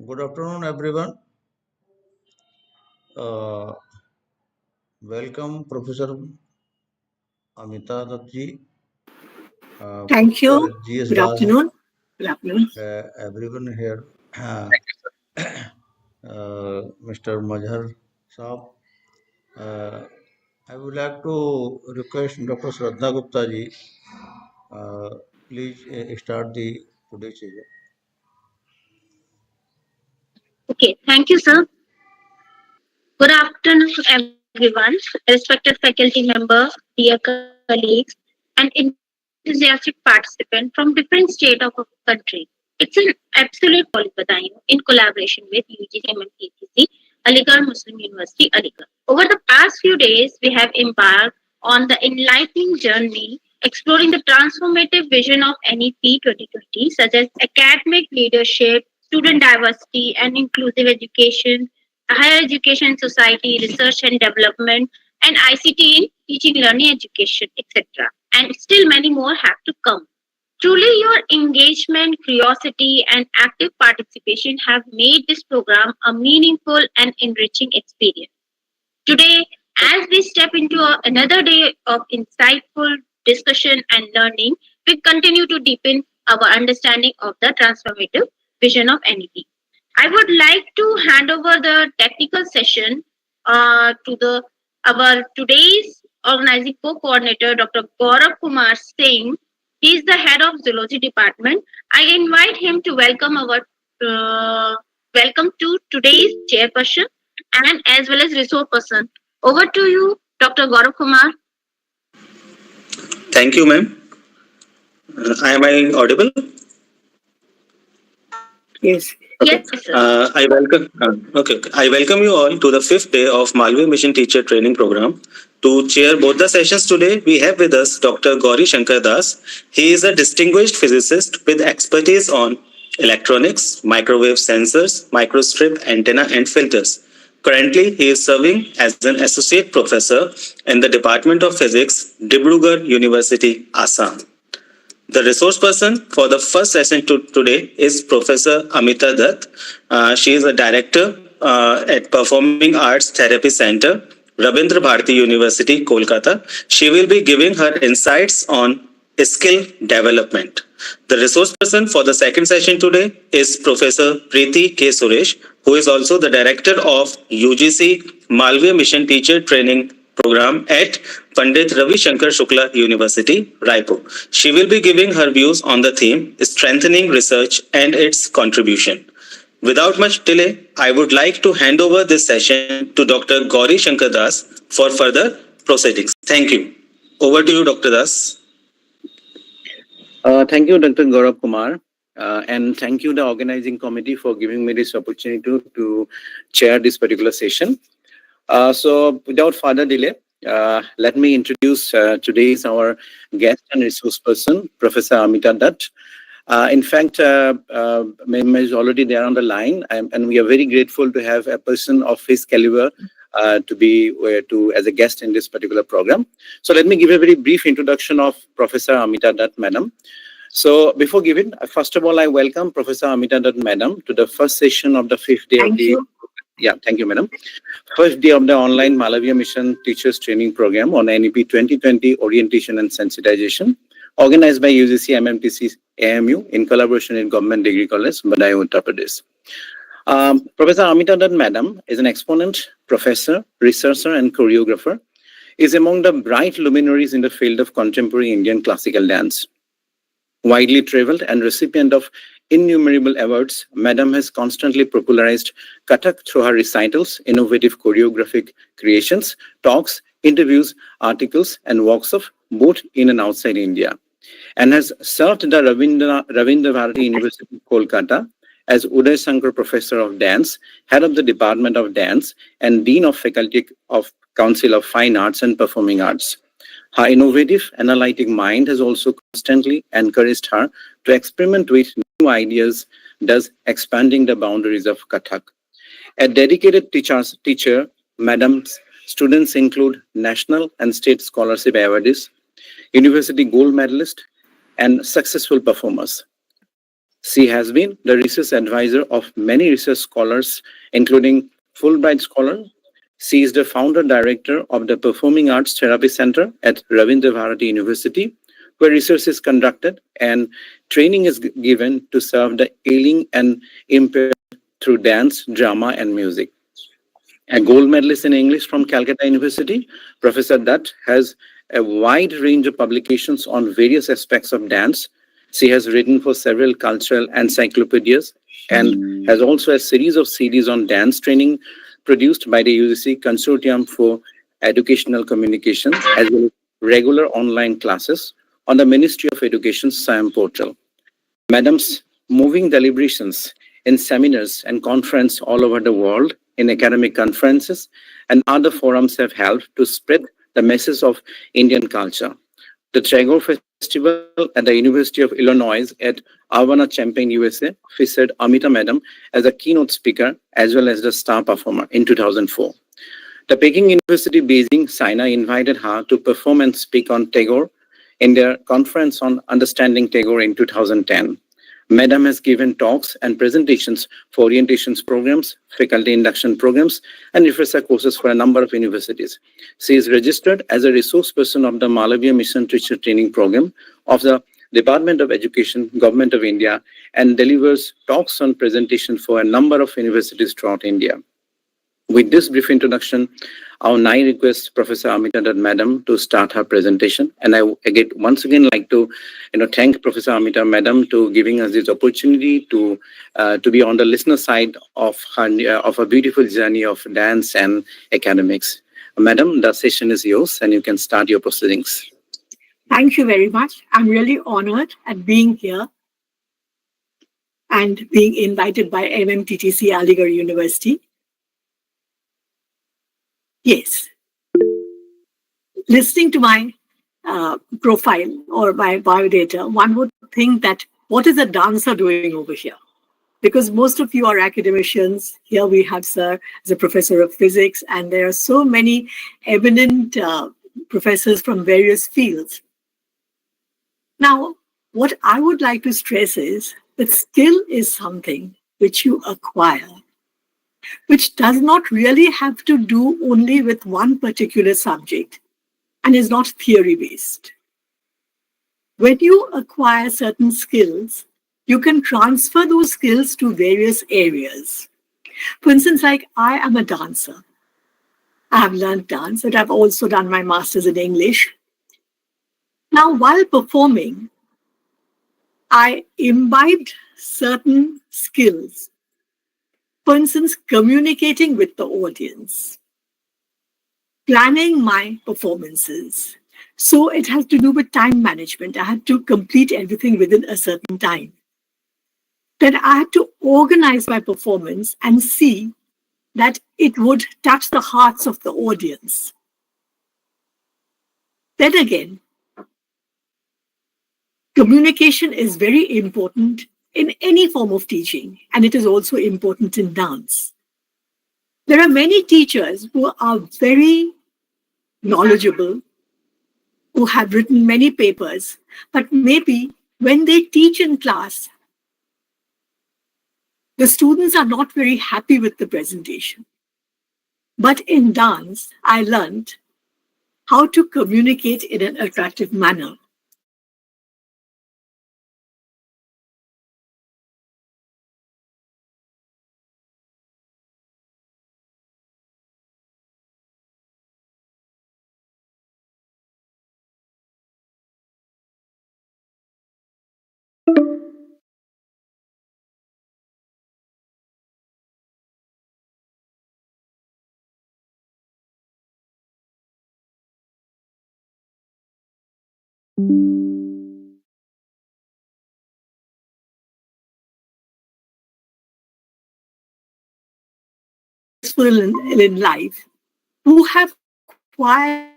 Good afternoon, everyone. Uh, Welcome, Professor Amita Dutt Thank Professor you. G.S. Good Das, afternoon. Good afternoon. everyone here, Mr. Mazhar Saab. Uh, I would like to request Dr. Shraddha Gupta ji, uh, please start the today's session. Okay, thank you, sir. Good afternoon, everyone. Respected faculty member, dear colleagues, and enthusiastic participants from different states of our country. It's an absolute Badaun in collaboration with UGC-MMTTC Aligarh Muslim University, Aligarh. Over the past few days, we have embarked on the enlightening journey exploring the transformative vision of NEP 2020, such as academic leadership, student diversity, and inclusive education, higher education society, research and development, and ICT in teaching, learning, education, etc. And still many more have to come. Truly, your engagement, curiosity, and active participation have made this program a meaningful and enriching experience. Today, as we step into another day of insightful discussion and learning, we continue to deepen our understanding of the transformative vision of NEP. I would like to hand over the technical session to the our today's organizing co-coordinator, Dr. Gaurav Kumar Singh. He is the head of zoology department. I invite him to welcome to today's chairperson and as well as resource person. Over to you, Dr. Gaurav Kumar. Thank you, ma'am. Am I audible? Yes. Okay. Yes, sir. I welcome you all to the fifth day of Malaviya Mission Teacher Training Program. To chair both the sessions today, we have with us Dr. Gauri Shankar Das. He is a distinguished physicist with expertise on electronics, microwave sensors, microstrip antenna, and filters. Currently, he is serving as an associate professor in the Department of Physics, Dibrugarh University, Assam. The resource person for the first session today is Professor Amita Dutt. She is a director at Performing Arts Therapy Center, Rabindra Bharati University, Kolkata. She will be giving her insights on skill development. The resource person for the second session today is Professor Preeti K. Suresh, who is also the director of UGC-Malaviya Mission Teacher Training Program at Pandit Ravi Shankar Shukla University, Raipur. She will be giving her views on the theme Strengthening Research and its Contribution. Without much delay, I would like to hand over this session to Dr. Gauri Shankar Das for further proceedings. Thank you. Over to you, Dr. Das. Thank you, Dr. Gaurav Kumar. And thank you, the organizing committee, for giving me this opportunity to chair this particular session. So without further delay, let me introduce today's our guest and resource person, Professor Amita Dutt. In fact, Ma'am is already there on the line, and we are very grateful to have a person of his caliber to be as a guest in this particular program. So let me give a very brief introduction of Professor Amita Dutt, Madam. So before giving, first of all, I welcome Professor Amita Dutt, Madam, to the first session of the fifth day of the. Yeah, thank you, Madam. First day of the online Malaviya Mission Teachers Training Program on NEP 2020 Orientation and Sensitization, organized by UGC-MMTTC AMU in collaboration with Government Degree College, Badaun, Uttar Pradesh. Professor Amita Dutt, Madam, is an exponent, professor, researcher, and choreographer. Is among the bright luminaries in the field of contemporary Indian classical dance. Widely traveled and recipient of innumerable awards, Madam has constantly popularized Kathak through her recitals, innovative choreographic creations, talks, interviews, articles, and workshops both in and outside India, and has served the Ravindra Bharati University, Kolkata, as Uday Shankar Professor of Dance, Head of the Department of Dance, and Dean of Faculty of Council of Fine Arts and Performing Arts. Her innovative, analytic mind has also constantly encouraged her to experiment with new ideas, thus expanding the boundaries of Kathak. A dedicated teacher, Madam's students include national and state scholarship awardees, university gold medalist, and successful performers. She has been the research advisor of many research scholars, including Fulbright Scholar. She is the founder director of the Performing Arts Therapy Center at Ravindra Bharati University, where research is conducted and training is given to serve the ailing and impaired through dance, drama, and music. A gold medalist in English from Calcutta University, Professor Dutt has a wide range of publications on various aspects of dance. She has written for several cultural encyclopedias and has also a series of CDs on dance training produced by the UGC Consortium for Educational Communication, as well as regular online classes on the Ministry of Education's SIAM portal. Madam's moving deliberations in seminars and conferences all over the world, in academic conferences and other forums have helped to spread the message of Indian culture. The Tagore Festival at the University of Illinois at Urbana-Champaign, USA, featured Amita Madam as a keynote speaker as well as the star performer in 2004. The Peking University, Beijing, China invited her to perform and speak on Tagore in their conference on Understanding Tagore in 2010. Madam has given talks and presentations for orientations programs, faculty induction programs, and refresher courses for a number of universities. She is registered as a resource person of the Malaviya Mission Teacher Training Program of the Department of Education, Government of India, and delivers talks on presentation for a number of universities throughout India. With this brief introduction, I will now request Professor Amita Dutt Madam to start her presentation. And I once again like to thank Professor Amita Madam to giving us this opportunity to be on the listener side of a beautiful journey of dance and academics. Madam, the session is yours and you can start your proceedings. Thank you very much. I'm really honored at being here and being invited by MMTTC Aligarh University. Yes. Listening to my profile or my biodata, one would think that what is a dancer doing over here? Because most of you are academicians. Here we have Sir as a professor of physics, and there are so many eminent professors from various fields. Now, what I would like to stress is that skill is something which you acquire, which does not really have to do only with one particular subject and is not theory-based. When you acquire certain skills, you can transfer those skills to various areas. For instance, like I am a dancer. I have learned dance, but I've also done my master's in English. Now, while performing, I imbibed certain skills. For instance, communicating with the audience, planning my performances. So it has to do with time management. I had to complete everything within a certain time. Then I had to organize my performance and see that it would touch the hearts of the audience. Then again, communication is very important in any form of teaching, and it is also important in dance. There are many teachers who are very knowledgeable, who have written many papers, but maybe when they teach in class, the students are not very happy with the presentation. But in dance, I learned how to communicate in an attractive manner. In life, who have acquired